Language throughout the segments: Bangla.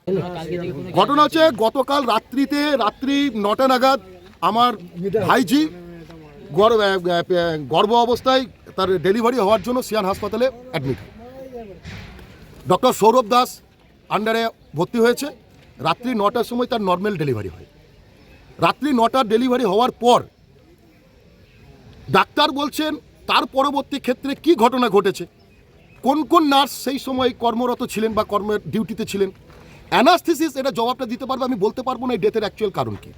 ঘটনা হচ্ছে গতকাল রাত্রি 9টা নাগাদ আমার ভাইজি গর্ভ অবস্থায় তার ডেলিভারি হওয়ার জন্য সিয়ান হাসপাতালে অ্যাডমিট হয়। ডক্টর সৌরভ দাস আন্ডারে ভর্তি হয়েছে। রাত্রি 9টার সময় তার নর্মাল ডেলিভারি হয়। রাত্রি 9টার ডেলিভারি হওয়ার পর ডাক্তার বলছেন তার পরবর্তী ক্ষেত্রে কি ঘটনা ঘটেছে, কোন কোন নার্স সেই সময় কর্মরত ছিলেন বা কর্মের ডিউটিতে ছিলেন, অ্যানাস্থেসিস এটা জবাবটা দিতে পারবে, আমি বলতে পারবো না এই ডেথের অ্যাকচুয়াল কারণ কি।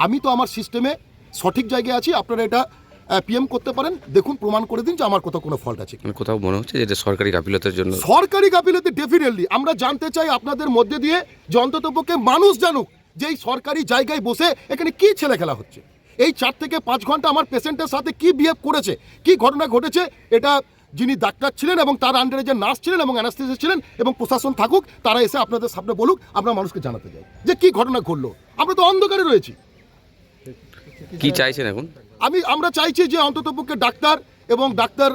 আমি তো আমার সিস্টেমে সঠিক জায়গায় আছি, আপনারা এটা পিএম করতে পারেন, দেখুন প্রমাণ করে দিন যে আমার কোথাও কোনো ফল্ট আছে। কোথাও মনে হচ্ছে যে এটা সরকারি গাফিলতির জন্য। সরকারি গাফিলতি ডেফিনেটলি আমরা জানতে চাই আপনাদের মধ্যে দিয়ে, যে অন্ততপক্ষে মানুষ জানুক যে এই সরকারি জায়গায় বসে এখানে কি ছেলে খেলা হচ্ছে। এই 4 থেকে 5 ঘন্টা আমার পেশেন্টের সাথে কি বিহেভ করেছে, কি ঘটনা ঘটেছে, এটা যিনি ডাক্তার ছিলেন এবং তার আন্ডারে যে নার্স ছিলেন এবং অ্যানাস্থেসিস্ট ছিলেন এবং প্রশাসন থাকুক, তারা এসে আপনাদের সামনে বলুক, আমরা মানুষকে জানাতে চাই যে কি ঘটনা ঘটলো। আমরা তো অন্ধকারে রয়েছি। কি চাইছেন এখন? আমরা চাইছি যে অন্ততপক্ষে ডাক্তার এবং ডাক্তার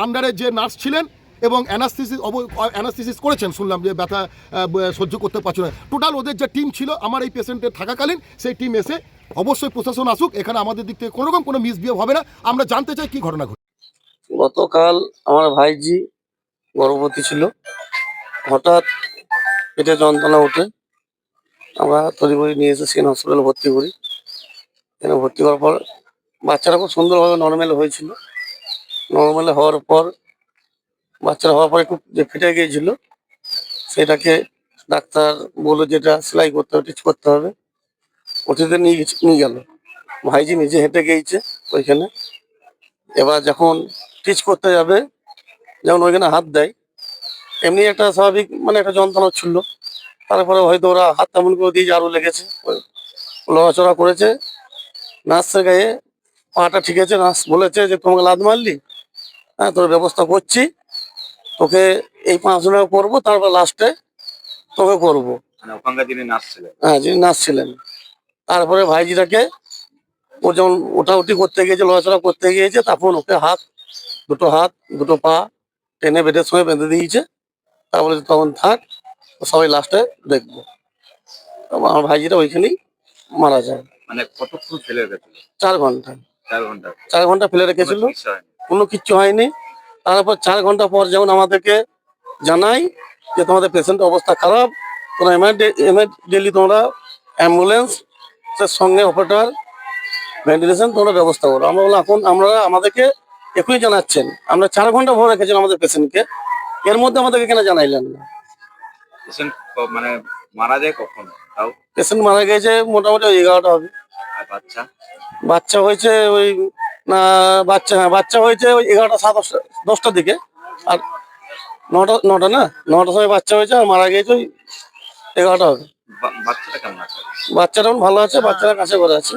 আন্ডারে যে নার্স ছিলেন এবং অ্যানাস্থেসিস করেছেন, শুনলাম যে ব্যথা সহ্য করতে পারছে না, টোটাল ওদের যে টিম ছিল আমার এই পেশেন্টের থাকাকালীন, সেই টিম এসে অবশ্যই প্রশাসন আসুক, এখানে আমাদের দিক থেকে কোনোরকম কোনো মিসবিহেভ হবে না। আমরা জানতে চাই কি ঘটনা ঘটে। গতকাল আমার ভাইজি গর্ভবতী ছিল, হঠাৎ পেটে যন্ত্রণা ওঠে, আমরা তড়িঘড়ি নিয়ে এসে সিএন হসপিটালে ভর্তি করি। এখানে ভর্তি করার পর বাচ্চারা খুব সুন্দরভাবে নর্মাল হয়েছিল। নর্মাল হওয়ার পর বাচ্চারা হওয়ার পর একটু যে ফেটে গিয়েছিল, সেটাকে ডাক্তার বললো যেটা সেলাই করতে হবে, টিচ করতে হবে, ওটিতে নিয়ে গেল। ভাইজি নিজে হেঁটে গিয়েছে ওইখানে। এবার যখন টিচ করতে যাবে, যেমন ওইখানে হাত দেয়, এমনি একটা স্বাভাবিক মানে একটা যন্ত্রণা ছিল। তারপরে হয়তো ওরা হাত তেমন করে দিয়ে আরো লেগেছে, লড়াচড়া করেছে। নার্সের গায়ে পাটা ঠিক আছে, নার্স বলেছে যে তোমাকে লাদ মারলি, হ্যাঁ তোর ব্যবস্থা করছি, তোকে এই 5 জনের করবো, তারপর লাস্টে তোকে করবো। ওখানকার যিনি নার্স ছিলেন, হ্যাঁ যিনি নার্স ছিলেন। তারপরে ভাইজিটাকে ও যেমন ওঠাউঠি করতে গিয়েছে, লড়াচড়া করতে গিয়েছে, তখন ওকে দুটো হাত দুটো পা টেনে বেডের সঙ্গে বেঁধে দিয়েছে। তারপরে তখন থাক, সবাই লাস্টে দেখবো। আমার ভাইজিটা ওইখানেই মারা যায়। মানে কতক্ষণ ফেলে রেখেছিল? 4 ঘন্টা। 4 ঘন্টা 4 ঘন্টা ফেলে রেখেছিল, কোনো কিছু হয়নি? কোনো কিচ্ছু হয়নি। তারপর 4 ঘন্টা পর যেমন আমাদেরকে জানাই যে তোমাদের পেশেন্টের অবস্থা খারাপ, তোমরা ইমিডিয়েটলি তোমরা অ্যাম্বুলেন্সের সঙ্গে অপারেটর ভেন্টিলেশন তোমরা ব্যবস্থা করো। আমরা বললাম এখন আমাদেরকে এখনই জানাচ্ছেন, আমরা 4 ঘন্টা ভরে রেখেছেন আমাদের পেশেন্টকে, এর মধ্যে আমাদেরকে কেন জানাইলেন না? পেশেন্ট মানে মারা যায় কখন? তাও পেশেন্ট মারা গেছে মোটামুটি 11টা হবে। আর বাচ্চা? বাচ্চা হয়েছে ওই না বাচ্চা হয়েছে ওই 11টা 10টার দিকে। আর 9টা না 9টার সময় বাচ্চা হয়েছে, আর মারা গিয়েছে ওই 11টা হবে। বাচ্চাটা কেমন আছে? বাচ্চাটা ভালো আছে, বাচ্চারা কাছে করে আছে।